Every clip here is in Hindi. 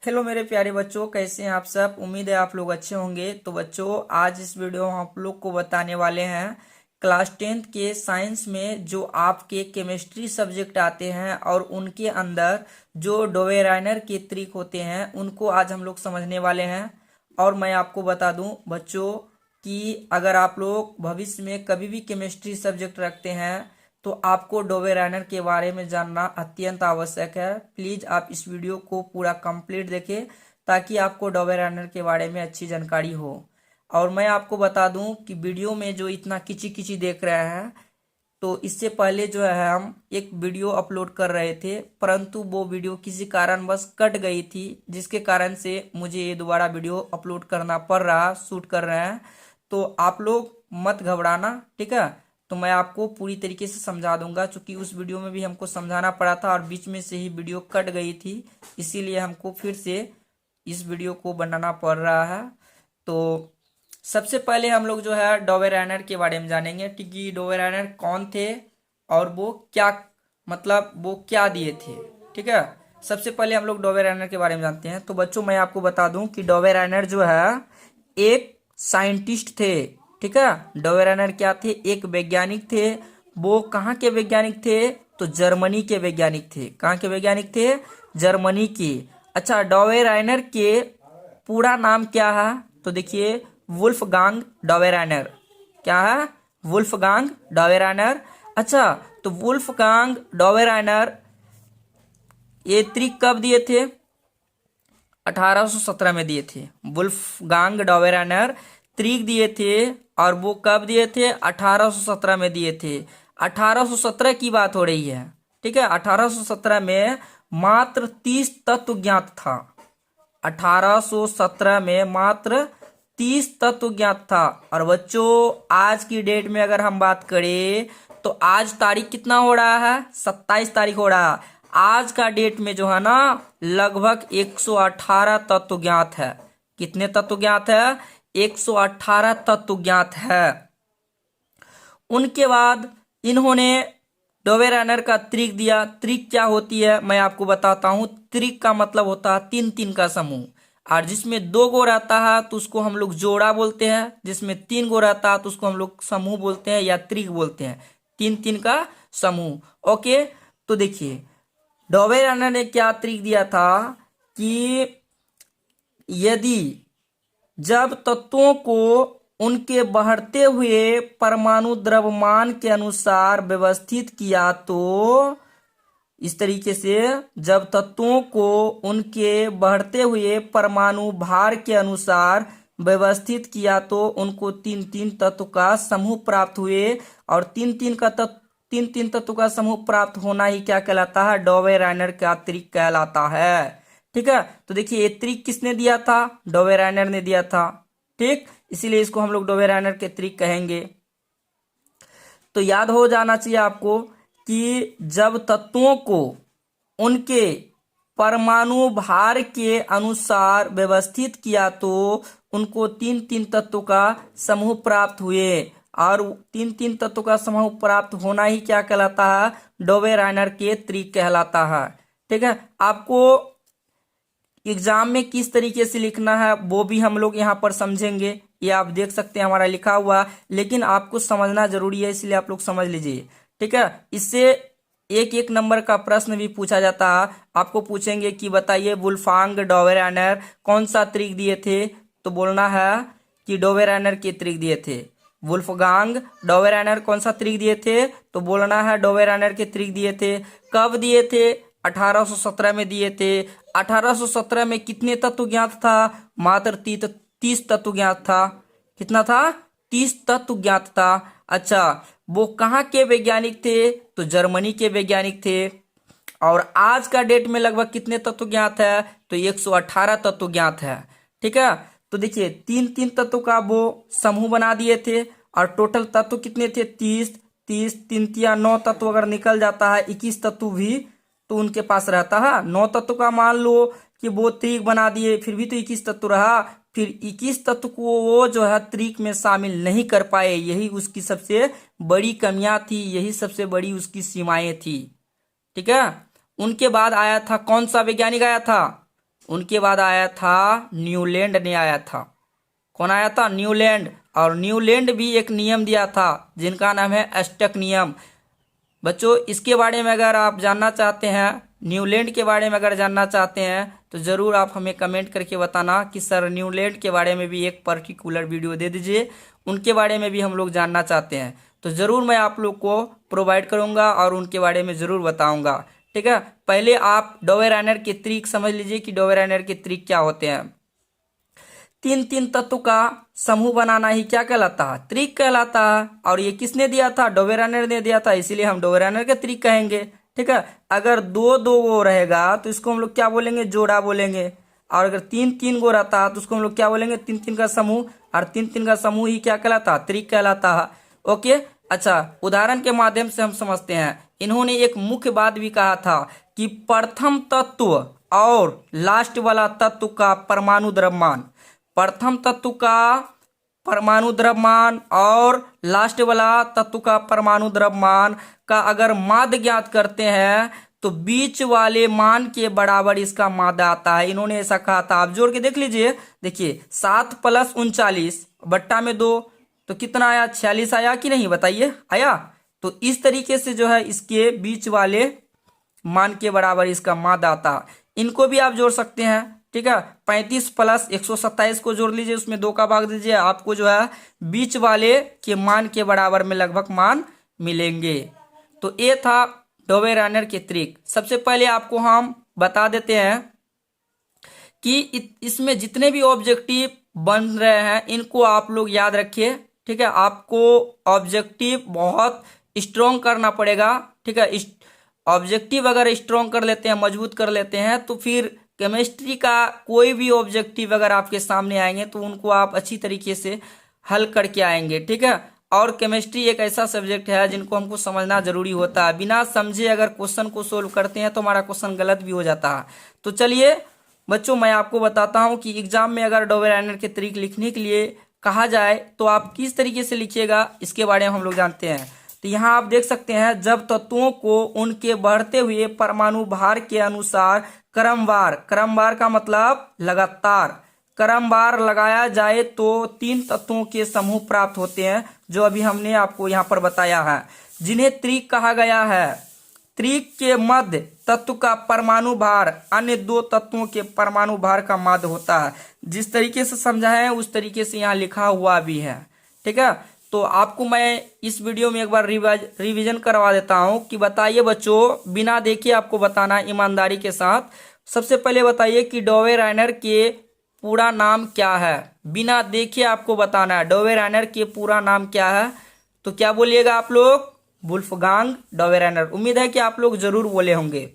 हेलो मेरे प्यारे बच्चों, कैसे हैं आप सब। उम्मीद है आप लोग अच्छे होंगे। तो बच्चों, आज इस वीडियो में आप लोग को बताने वाले हैं क्लास 10th के साइंस में जो आपके केमिस्ट्री सब्जेक्ट आते हैं और उनके अंदर जो डोवेराइनर के ट्रिक होते हैं उनको आज हम लोग समझने वाले हैं। और मैं आपको बता दूं बच्चों कि अगर आप लोग भविष्य में कभी भी केमिस्ट्री सब्जेक्ट रखते हैं तो आपको डोवेराइनर के बारे में जानना अत्यंत आवश्यक है। प्लीज आप इस वीडियो को पूरा कंप्लीट देखें ताकि आपको डोवेराइनर के बारे में अच्छी जानकारी हो। और मैं आपको बता दूं कि वीडियो में जो इतना किची किची देख रहे हैं, तो इससे पहले जो है हम एक वीडियो अपलोड कर रहे थे, परंतु वो वीडियो किसी कारणवश कट गई थी, जिसके कारण से मुझे ये दोबारा वीडियो अपलोड करना पड़ रहा, शूट कर रहे हैं। तो आप लोग मत घबराना, ठीक है। तो मैं आपको पूरी तरीके से समझा दूंगा, क्योंकि उस वीडियो में भी हमको समझाना पड़ा था और बीच में से ही वीडियो कट गई थी, इसीलिए हमको फिर से इस वीडियो को बनाना पड़ रहा है। तो सबसे पहले हम लोग जो है डोवेराइनर के बारे में जानेंगे, कि डोवेराइनर कौन थे और वो क्या, मतलब वो क्या दिए थे, ठीक है। सबसे पहले हम लोग डोवेराइनर के बारे में जानते हैं। तो बच्चों, मैं आपको बता दूं कि डोवेराइनर जो है एक साइंटिस्ट थे, ठीक है। डोवेराइनर क्या थे? एक वैज्ञानिक थे। वो कहाँ के वैज्ञानिक थे? तो जर्मनी के वैज्ञानिक थे। कहाँ के वैज्ञानिक थे? जर्मनी के। अच्छा, डोवेराइनर के पूरा नाम क्या है? तो देखिए, वुल्फगांग डोवेराइनर। क्या है? वुल्फगांग डोवेराइनर। अच्छा, तो वुल्फगांग डोवेराइनर ये त्रिक कब दिए थे? 1817 में दिए थे। वुल्फगांग डोवेराइनर त्रिक दिए थे, और वो कब दिए थे? 1817 में दिए थे। 1817 की बात हो रही है, ठीक है। 1817 में मात्र 30 तत्व ज्ञात था। 1817 में मात्र 30 तत्व ज्ञात था। और बच्चों, आज की डेट में अगर हम बात करें तो आज तारीख कितना हो रहा है? 27 तारीख हो रहा है। आज का डेट में जो है ना, लगभग 118 तत्व ज्ञात है। कितने तत्व ज्ञात है? 118 तत्व ज्ञात है। उनके बाद इन्होंने डोवेराइनर का त्रिक दिया। त्रिक क्या होती है मैं आपको बताता हूं। त्रिक का मतलब होता है तीन तीन का समूह, और जिसमें दो गो रहता है तो उसको हम लोग जोड़ा बोलते हैं, जिसमें तीन गो रहता है तो उसको हम लोग समूह बोलते हैं या त्रिक बोलते हैं। तीन तीन का समूह, ओके। तो देखिए, डोवेराइनर ने क्या त्रिक दिया था कि यदि जब तत्वों को उनके बढ़ते हुए परमाणु द्रव्यमान के अनुसार व्यवस्थित किया, तो इस तरीके से जब तत्वों को उनके बढ़ते हुए परमाणु भार के अनुसार व्यवस्थित किया तो उनको तीन तीन तत्व का समूह प्राप्त हुए। और तीन तीन तत्व का समूह प्राप्त होना ही क्या कहलाता है? डोवेराइनर का त्रिक कहलाता है, ठीक है। तो देखिए, ये त्रिक किसने दिया था? डोवेराइनर ने दिया था, ठीक। इसीलिए इसको हम लोग डोवेराइनर के त्रिक कहेंगे। तो याद हो जाना चाहिए आपको कि जब तत्वों को उनके परमाणु भार के अनुसार व्यवस्थित किया तो उनको तीन तीन तत्वों का समूह प्राप्त हुए। और तीन तीन तत्वों का समूह प्राप्त होना ही क्या कहलाता है? डोवेराइनर के त्रिक कहलाता है, ठीक है। आपको एग्जाम में किस तरीके से लिखना है वो भी हम लोग यहाँ पर समझेंगे। ये आप देख सकते हैं हमारा लिखा हुआ, लेकिन आपको समझना जरूरी है, इसलिए आप लोग समझ लीजिए, ठीक है। इससे एक एक नंबर का प्रश्न भी पूछा जाता है। आपको पूछेंगे कि बताइए वुल्फगांग डोवेराइनर कौन सा त्रिक दिए थे, तो बोलना है कि डोवेराइनर के त्रिक दिए थे। वुल्फगांग डोवेराइनर कौन सा त्रिक दिए थे, तो बोलना है डोवेराइनर के त्रिक दिए थे। कब दिए थे? 1817 में दिए थे। 1817 में कितने तत्व ज्ञात था? मात्र 30 तत्व ज्ञात था। कितना था? 30 तत्व ज्ञात था। अच्छा, वो कहाँ के वैज्ञानिक थे? तो जर्मनी के वैज्ञानिक थे। और आज का डेट में लगभग कितने तत्व ज्ञात है? तो 118 तत्व ज्ञात है, ठीक है। तो देखिए, तीन तीन तत्व का वो समूह बना दिए थे। और टोटल तत्व कितने थे? 30। 30 तीन तिया 9 तत्व अगर निकल जाता है, 21 तत्व भी तो उनके पास रहता है। 9 तत्व का मान लो कि वो त्रिक बना दिए, फिर भी तो 21 तत्व रहा। फिर 21 तत्व को वो जो है त्रिक में शामिल नहीं कर पाए, यही उसकी सबसे बड़ी कमियां थी, यही सबसे बड़ी उसकी सीमाएं थी, ठीक है। उनके बाद आया था कौन सा वैज्ञानिक आया था? उनके बाद आया था न्यूलैंड ने आया था। कौन आया था? न्यूलैंड। और न्यूलैंड भी एक नियम दिया था जिनका नाम है एस्टेक नियम। बच्चों इसके बारे में अगर आप जानना चाहते हैं, न्यूलैंड के बारे में अगर जानना चाहते हैं तो ज़रूर आप हमें कमेंट करके बताना कि सर न्यूलैंड के बारे में भी एक पर्टिकुलर वीडियो दे दीजिए, उनके बारे में भी हम लोग जानना चाहते हैं। तो ज़रूर मैं आप लोग को प्रोवाइड करूंगा और उनके बारे में ज़रूर बताऊंगा। ठीक है, पहले आप डोवेरानर के त्रिक समझ लीजिए कि डोवेरानर के त्रिक क्या होते हैं। तीन तीन तत्व का समूह बनाना ही क्या कहलाता है? त्रिक कहलाता है। और ये किसने दिया था? डोवेरानर ने दिया था, इसीलिए हम डोवेरानर के त्रिक कहेंगे। ठीक है, अगर दो दो वो रहेगा तो इसको हम लोग क्या बोलेंगे? जोड़ा बोलेंगे। और अगर तीन तीन गो रहता है तो उसको हम लोग क्या बोलेंगे? तीन तीन का समूह। और तीन तीन का समूह ही क्या कहलाता है? त्रिक कहलाता है। ओके, अच्छा उदाहरण के माध्यम से हम समझते हैं। इन्होंने एक मुख्य बात भी कहा था कि प्रथम तत्व और लास्ट वाला तत्व का परमाणु द्रव्यमान, प्रथम तत्व का परमाणु द्रव्यमान और लास्ट वाला तत्व का परमाणु द्रव्यमान का अगर माध्य ज्ञात करते हैं तो बीच वाले मान के बराबर इसका माध्य आता है। इन्होंने ऐसा कहा था, आप जोड़ के देख लीजिए। देखिए 7 + 39 बट्टा में 2 तो कितना आया? 46 आया कि नहीं? बताइए, आया। तो इस तरीके से जो है इसके बीच वाले मान के बराबर इसका माध्य आता है। इनको भी आप जोड़ सकते हैं। ठीक है, 35 + 127 को जोड़ लीजिए, उसमें 2 का भाग दीजिए, आपको जो है बीच वाले के मान के बराबर में लगभग मान मिलेंगे। तो ये था डोवेरानर के त्रिक। सबसे पहले आपको हम बता देते हैं कि इसमें जितने भी ऑब्जेक्टिव बन रहे हैं इनको आप लोग याद रखिए। ठीक है, आपको ऑब्जेक्टिव बहुत स्ट्रॉन्ग करना पड़ेगा। ठीक है, ऑब्जेक्टिव अगर स्ट्रॉन्ग कर लेते हैं, मजबूत कर लेते हैं, तो फिर केमिस्ट्री का कोई भी ऑब्जेक्टिव अगर आपके सामने आएंगे तो उनको आप अच्छी तरीके से हल करके आएंगे। ठीक है, और केमिस्ट्री एक ऐसा सब्जेक्ट है जिनको हमको समझना जरूरी होता है। बिना समझे अगर क्वेश्चन को सोल्व करते हैं तो हमारा क्वेश्चन गलत भी हो जाता है। तो चलिए बच्चों, मैं आपको बताता हूं कि एग्जाम में अगर डोवेरानर के त्रिक लिखने के लिए कहा जाए तो आप किस तरीके से लिखिएगा, इसके बारे में हम लोग जानते हैं। तो यहाँ आप देख सकते हैं, जब तत्वों को उनके बढ़ते हुए परमाणु भार के अनुसार क्रमवार, क्रमवार का मतलब लगातार, क्रमवार लगाया जाए तो 3 तत्वों के समूह प्राप्त होते हैं, जो अभी हमने आपको यहाँ पर बताया है, जिन्हें त्रिक कहा गया है। त्रिक के मध्य तत्व का परमाणु भार अन्य 2 तत्वों के परमाणु भार का माध्य होता है। जिस तरीके से समझाए हैं उस तरीके से यहाँ लिखा हुआ भी है। ठीक है, तो आपको मैं इस वीडियो में एक बार रिवीजन करवा देता हूँ कि बताइए बच्चों, बिना देखे आपको बताना ईमानदारी के साथ। सबसे पहले बताइए कि डोवेरानर के पूरा नाम क्या है? बिना देखे आपको बताना है डोवेरानर के पूरा नाम क्या है। तो क्या बोलिएगा आप लोग? वुल्फगांग डोवेरानर। उम्मीद है कि आप लोग जरूर बोले होंगे।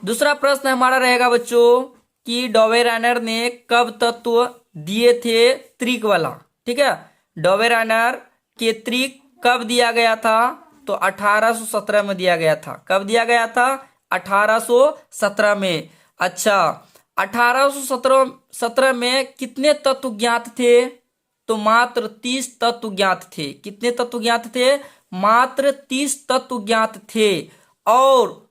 दूसरा प्रश्न हमारा रहेगा बच्चों कि डोवेरानर ने कब तत्व दिए थे त्रिक वाला? ठीक है, डोवेरानर के त्रिक कब दिया गया था? तो 1817 में दिया गया था। कब दिया गया था? 1817 में। अच्छा, 1817 में कितने तत्व ज्ञात थे? तो मात्र 30 तत्व ज्ञात थे। कितने तत्व ज्ञात थे? मात्र 30 तत्व ज्ञात थे। और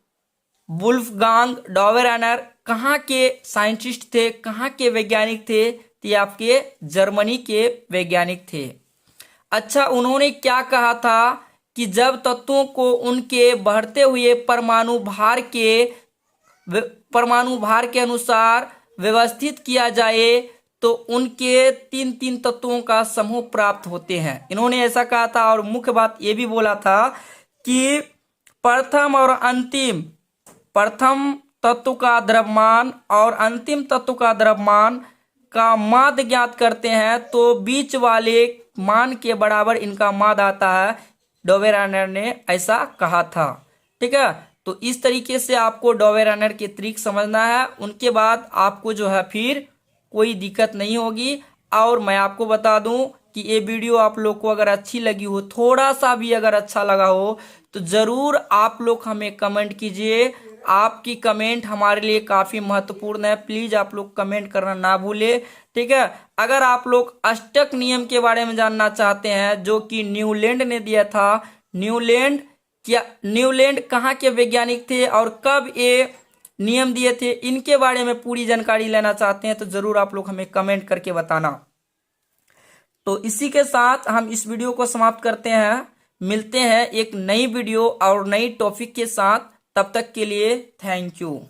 वुल्फगांग डोवेरानर कहाँ के साइंटिस्ट थे, कहाँ के वैज्ञानिक थे? ये आपके जर्मनी के वैज्ञानिक थे। अच्छा, उन्होंने क्या कहा था कि जब तत्वों को उनके बढ़ते हुए परमाणु भार के अनुसार व्यवस्थित किया जाए तो उनके 3 तत्वों का समूह प्राप्त होते हैं। इन्होंने ऐसा कहा था। और मुख्य बात ये भी बोला था कि प्रथम तत्व का द्रव्यमान और अंतिम तत्व का द्रव्यमान का माध्य ज्ञात करते हैं तो बीच वाले मान के बराबर इनका माध्य आता है। डोवेरानर ने ऐसा कहा था। ठीक है, तो इस तरीके से आपको डोवेरानर के त्रिक समझना है। उनके बाद आपको जो है फिर कोई दिक्कत नहीं होगी। और मैं आपको बता दूं कि ये वीडियो आप लोग को अगर अच्छी लगी हो, थोड़ा सा भी अगर अच्छा लगा हो, तो जरूर आप लोग हमें कमेंट कीजिए। आपकी कमेंट हमारे लिए काफी महत्वपूर्ण है। प्लीज आप लोग कमेंट करना ना भूले। ठीक है, अगर आप लोग अष्टक नियम के बारे में जानना चाहते हैं जो कि न्यूलैंड ने दिया था, न्यूलैंड कहाँ के वैज्ञानिक थे और कब ये नियम दिए थे, इनके बारे में पूरी जानकारी लेना चाहते हैं तो जरूर आप लोग हमें कमेंट करके बताना। तो इसी के साथ हम इस वीडियो को समाप्त करते हैं। मिलते हैं एक नई वीडियो और नई टॉपिक के साथ, तब तक के लिए थैंक यू।